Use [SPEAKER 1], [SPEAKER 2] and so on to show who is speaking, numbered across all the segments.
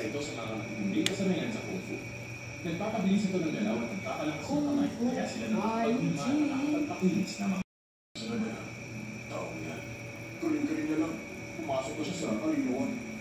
[SPEAKER 1] Isa ito sa mga hindi kasanayan sa Kung Fu. Nagpapabilis ito ng galaw at nagpapalakas ng kamay, kaya sila naman pagmimahal at nakapagpakilis na mga sunod na tao niya. Kaling-kaling na lang, pumasok ko siya sa kalinoan.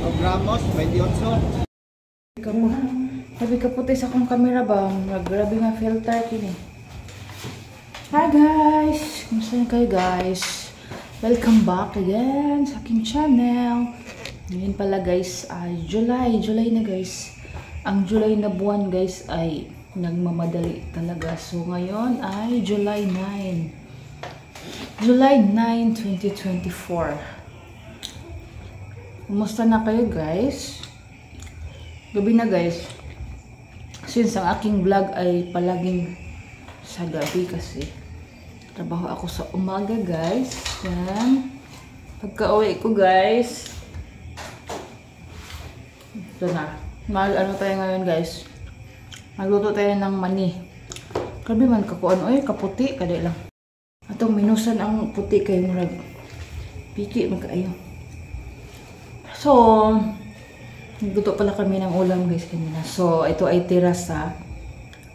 [SPEAKER 2] Programos, 28.
[SPEAKER 3] Kamu, sabi ka puti sa akong camera ba? Grabe nga filter kini. Hi guys! Kumusta na kayo guys? Welcome back again sa aking channel. Ngayon pala guys ay July na guys. Ang July na buwan guys ay nagmamadali talaga. So ngayon ay July 9. July 9, 2024. Kumusta na kayo guys? Gabi na guys. Since ang aking vlog ay palaging sa gabi kasi trabaho ako sa umaga guys. Yan. Pagka-uwi ko guys. Ito na. Ano tayo ngayon guys? Magluto tayo ng mani. Grabe man kakuan. Oy, kaputi. Kada lang. Atong minusan ang puti kayo murag. Piki magkaayo. So, nagluto pala kami ng ulam guys kanina. So, ito ay tira sa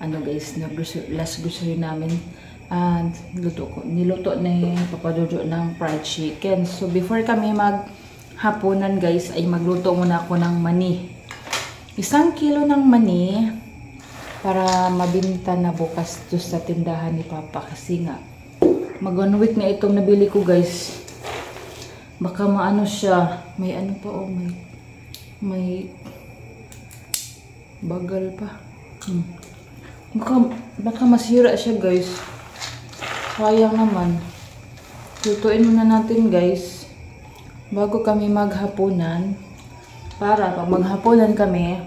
[SPEAKER 3] ano guys, na last grocery namin. And niluto ni Papa Jojo ng fried chicken. So, before kami maghapunan guys, ay magluto muna ako ng mani. 1 kilo ng mani para mabinta na bukas to sa tindahan ni Papa. Kasi nga, mag 1 week na itong nabili ko guys. Baka maano siya, may ano pa may bagal pa. Baka masira siya guys. Sayang naman. Lutuin muna natin guys bago kami maghapunan para pag maghapunan kami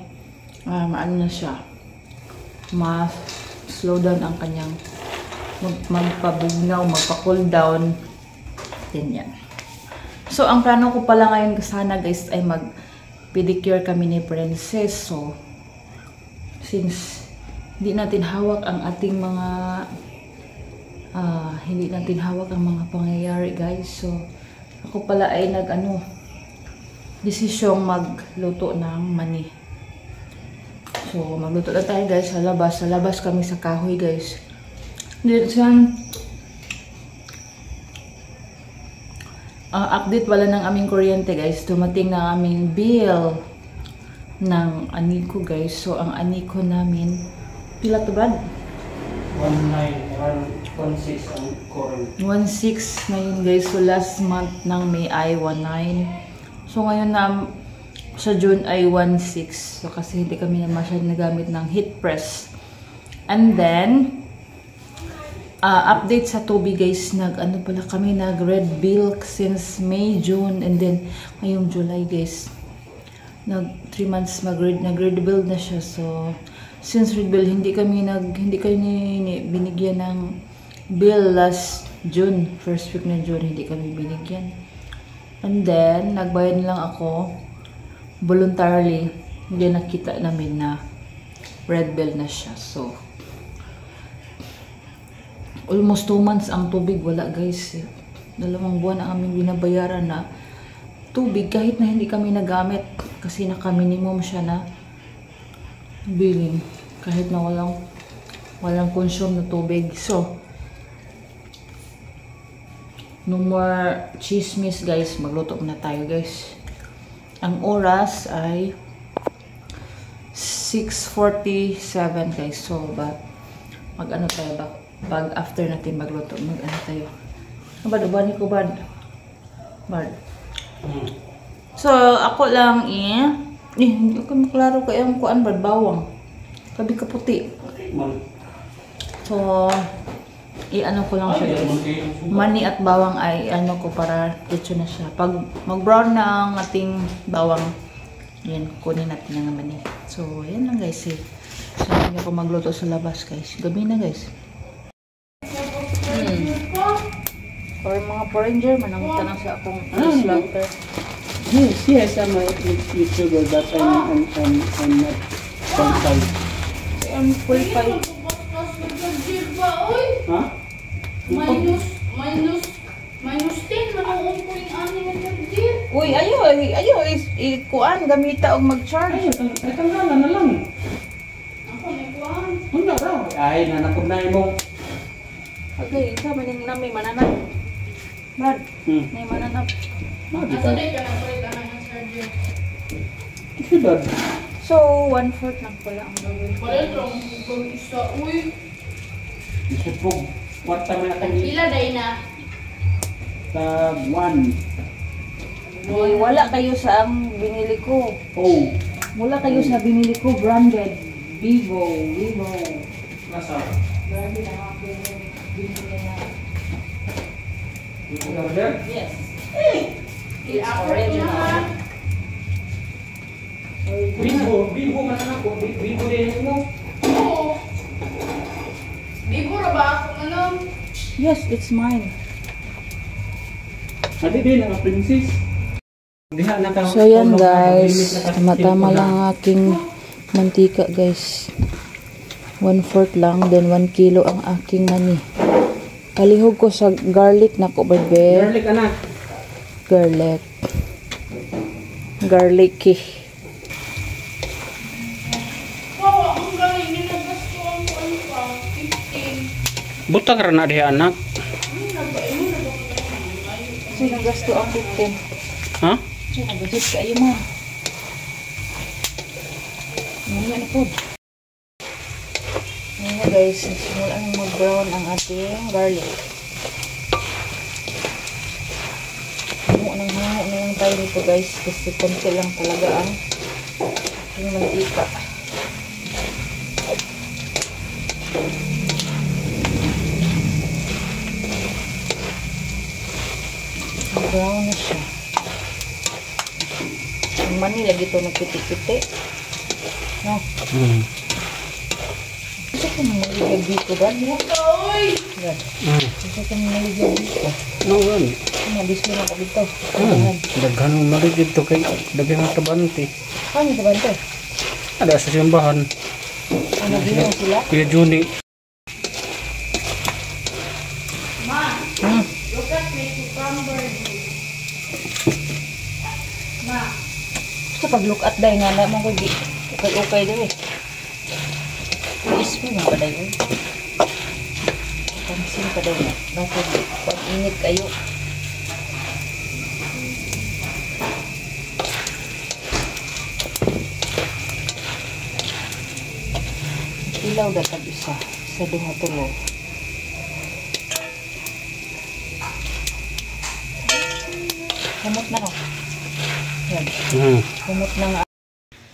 [SPEAKER 3] maano na siya, mas slow down ang kanyang magpabugnaw, magpa-cool down din yan. So, ang plano ko pala ngayon sana guys ay mag-pedicure kami ni Princess. So, since hindi natin hawak ang ating mga mga pangyayari guys. So, ako pala ay desisyong magluto ng mani. So, magluto na tayo guys sa labas. Sa labas kami sa kahoy guys. Update wala ng aming kuryente guys. Dumating na aming bill ng aniko guys. So, ang aniko namin, pila to Brad?
[SPEAKER 2] 1.6 ang current.
[SPEAKER 3] 1.6 ngayon guys. So, last month ng May ay 1.9. So, ngayon na sa June ay 1.6. So, kasi hindi kami na masyadong nagamit ng heat press. And then, update sa tubig guys, nag red bill since May, June, and then ngayong July guys. 3 months nag-red bill na siya. So since red bill hindi kami binigyan ng bill last June, first week ng June hindi kami binigyan. And then nagbayad lang ako voluntarily. Hindi nakita namin na red bill na siya. So almost 2 months ang tubig wala guys. 2 buwan ang aming binabayaran na tubig kahit na hindi kami nagamit kasi naka-minimum siya na billing kahit na walang consume na tubig. So no more chismis guys, magluto na tayo guys. Ang oras ay 6:47 guys. So mag-ano tayo ba? Pag after natin magluto, mag-ano tayo. Ubani ko Bad. So, ako lang hindi ko maklaro kayo ang kuan Bad, bawang. Kabi ka puti. So, ano ko lang siya guys. Mani at bawang ay ano ko para dito na siya. Pag mag-brown na ang ating bawang, yan, kunin natin ang mani. So, yan lang guys eh. So, hindi ako magluto sa labas guys. Gabi na guys. For mga foreigner, manangutan lang sa akong slaughter.
[SPEAKER 2] Yes, I'm a YouTuber, but I'm not qualified.
[SPEAKER 3] I'm qualified.
[SPEAKER 2] Ha?
[SPEAKER 4] Minus 10, manoon ko yung aning ang charger.
[SPEAKER 3] Uy, ayo, ikuan, gamita og mag-charge.
[SPEAKER 2] Ay, tanggalan na lang.
[SPEAKER 4] Ako, may kuhaan.
[SPEAKER 2] Wala raw. Ay, nanakod na mo.
[SPEAKER 3] Okay, isa maning nami mananap. Brad, may mananap.
[SPEAKER 2] Magi
[SPEAKER 4] Asa
[SPEAKER 2] ka.
[SPEAKER 4] day ka nagpalit ang aning charger?
[SPEAKER 2] Sudad.
[SPEAKER 3] So, 1/4 lang pala ang gawin.
[SPEAKER 4] Palit lang kung isa. Uy,
[SPEAKER 2] Isupog. Kwarta man akong
[SPEAKER 4] pila day na.
[SPEAKER 2] tag 1.
[SPEAKER 3] Uy, wala kayo sa ang binili ko.
[SPEAKER 2] Oh.
[SPEAKER 3] Wala kayo sa binili ko, branded. Vivo.
[SPEAKER 2] Nasa?
[SPEAKER 3] Branded ang aking binili na.
[SPEAKER 2] Yung order?
[SPEAKER 3] Yes.
[SPEAKER 4] It's original.
[SPEAKER 2] Bibo man ako. Bibo din mo.
[SPEAKER 4] Oo. Bibo ra ba ako ano?
[SPEAKER 3] Yes, it's mine.
[SPEAKER 2] Adi din ang princess. Diha na ka.
[SPEAKER 3] So yan guys, tama-tama lang ang aking mantika guys. 1/4 lang, then 1 kilo ang aking mani. Palihog ko sa garlic na ko, bebe.
[SPEAKER 2] Garlic anak.
[SPEAKER 3] Garlicky.
[SPEAKER 4] Wow, ang galing. Ginagasto ang ano pa. 15.
[SPEAKER 2] Butang ra na diha anak.
[SPEAKER 3] So nagasto ang 15.
[SPEAKER 2] Ha?
[SPEAKER 3] So nagasit kayo man. Mamaya na po. Ngayon guys, nagsimula ang mag-brown ang ating garlic. Hango na yung tayo dito guys, kasi konti lang talaga ang ating mantika. Brown na siya. Ang mani lagi ito nagpiti-piti. No? Gusto ko maligyan dito ba?
[SPEAKER 4] Uy!
[SPEAKER 3] Yan. Gusto ko maligyan dito.
[SPEAKER 2] No, gani.
[SPEAKER 3] Nabisyo na ko dito.
[SPEAKER 2] Daghan mo maligid to kay daghan mo tabante.
[SPEAKER 3] Ano sa bante?
[SPEAKER 2] Ada sa simbahan.
[SPEAKER 3] Ano ginawa sila?
[SPEAKER 2] Kuya Juni.
[SPEAKER 4] Ma,
[SPEAKER 3] Hmm.
[SPEAKER 4] look at my cucumber juice. Ma,
[SPEAKER 3] Gusto pag look at day nga naman ko di. Okay daw eh. Ismi mo pa daw eh. Pansin pa daw na. Bakit pag init kayo? Ilaw datag isa. Sa duha tulo. Humot na no. Yan. Humot na nga.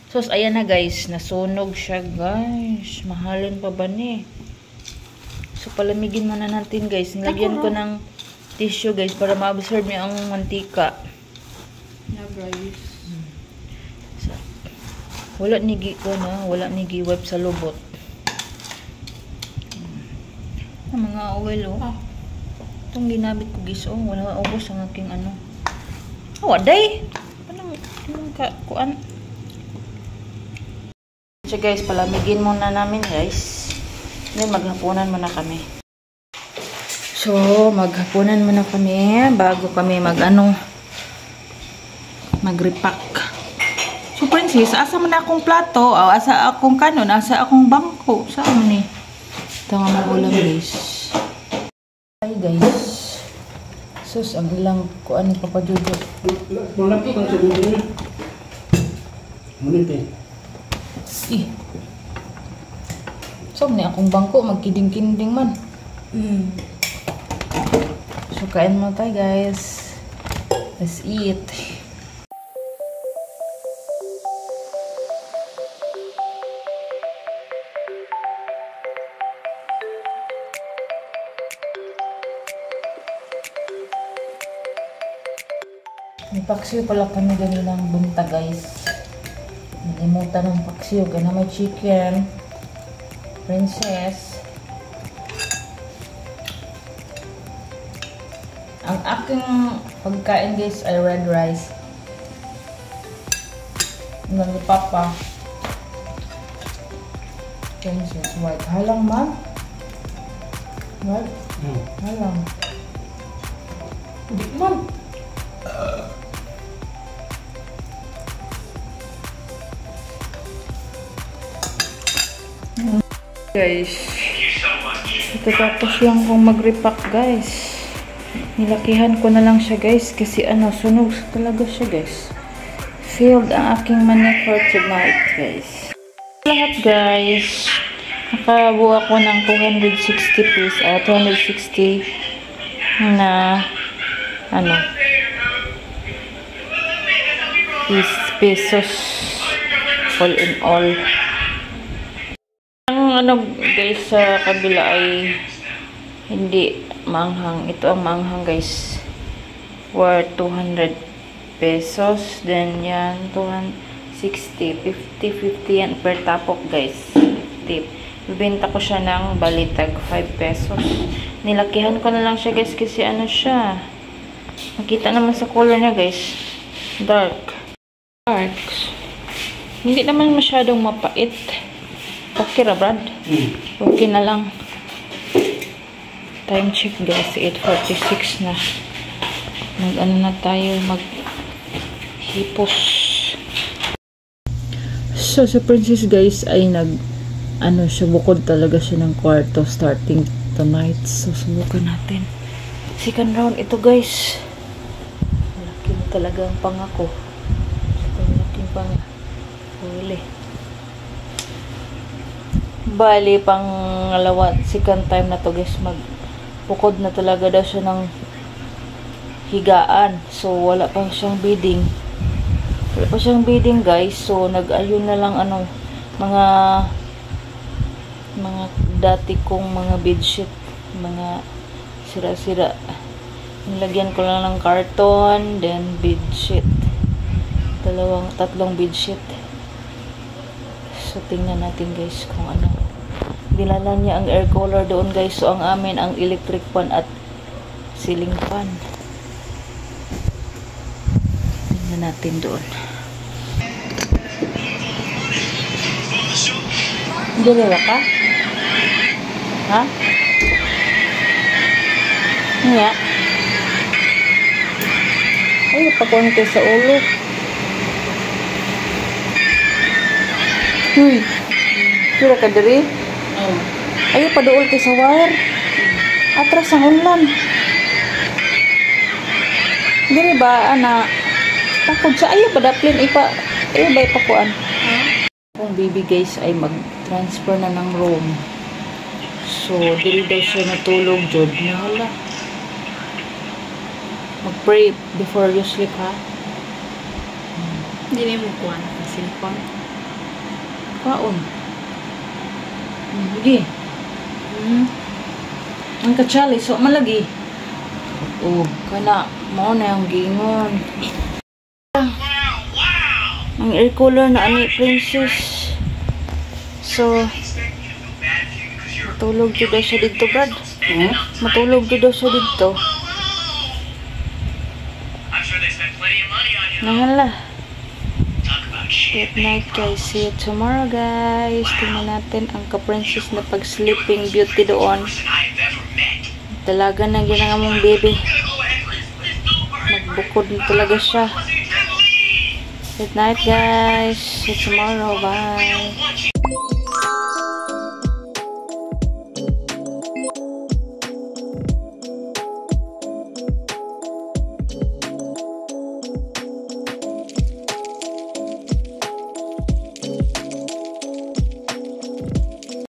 [SPEAKER 3] So, ayan na guys. Nasunog siya guys. Mahalin pa ba ni? So, palamigin muna natin guys. Nilagyan ko ng tissue guys para ma-absorb niya ang mantika.
[SPEAKER 4] guys.
[SPEAKER 3] So, wala ni gi-wipe sa lubot. Ang mga oil oh. Itong ginamit ko guys oh. Wala ubos ang aking ano. Waday! Anong kuan? So guys, palamigin muna namin guys. Then maghapunan muna kami. So, maghapunan muna kami bago kami mag-repack. So, princess, asa man akong plato? O, asa akong kanon? Asa akong bangko? Saan ni? Ito nga mga ulam guys. Ay guys. Sus, ang ilang kuan ni Papa Jojo.
[SPEAKER 2] Malapit ka sa dulo niya. Ngunit eh.
[SPEAKER 3] So, ni akong bangko, magkiding-kinding man. So, kain mo tayo guys. Let's eat. May paksiw pala kami ganinang bunta guys. Nalimutan ng paksiw. Gana may chicken. Princess. Ang aking pagkain guys ay red rice. Ng papa. Princess white. Halang man. What? Halang. Hindi man. Guys. Ito tapos lang kong mag-repack guys. Nilakihan ko na lang siya guys kasi ano, sunog talaga siya guys. Filled ang aking money for tonight guys. Lahat guys. Nakabuo ako ng 260 pesos, 260 na ano pesos all in all. Ang ano guys sa kabila ay hindi manghang. Ito ang manghang guys. Worth 200 pesos. Then yan 260, 50 yan per tapok guys. Tip. Bibenta ko siya ng balitag 5 pesos. Nilakihan ko na lang siya guys kasi ano siya. Makita naman sa color niya guys. Dark. Hindi naman masyadong mapait. Okay ra Brad? Okay na lang. Time check guys, 8:46 na. Mag-ano na tayo, mag-hipos. So, sa Princess guys ay ano siya, bukod talaga siya ng kwarto starting tonight. So, subukan natin. Second round ito guys. Malaki na talaga ang pangako. Ito yung aking huli. Bali, pangalawa, second time na to guys, bukod na talaga daw siya ng higaan. So, wala pa siyang bidding. Wala pa siyang bidding guys. So, nag-ayun na lang ano, mga dati kong mga bedsheet, mga sira-sira. Nilagyan ko lang ng karton, then bedsheet. Tatlong bedsheet. So, tingnan natin guys kung ano. Dinala niya ang air cooler doon guys. So, ang amin ang electric fan at ceiling fan. Tingnan natin doon. Dalawa ka? Ha? Nga. Ay, napakunti sa ulo. Kira ka diri? Ayaw paduol kay sa wire. Atras ang ulan. Diri ba, ana? Takod sa ayaw pa daplin ipa. Ayaw ba ipakuan? Kung baby guys ay mag-transfer na ng room. So, diri daw siya natulog, jod. Nahala. Mag-pray before you sleep, ha?
[SPEAKER 4] Hindi na mo kuhan sa cellphone.
[SPEAKER 3] Kaon. Lagi. Ang katsali, so malagi. Oh, kana. Mao na yung gingon. Ang air cooler na ani Princess. So, matulog jud daw siya dito, Brad. Matulog jud daw siya dito. Nahala. Good night guys. See you tomorrow guys. Tingnan natin ang ka-princess na pag-sleeping beauty doon. Talaga na ginanga mong baby. Magbukod na talaga siya. Good night guys. See you tomorrow. Bye.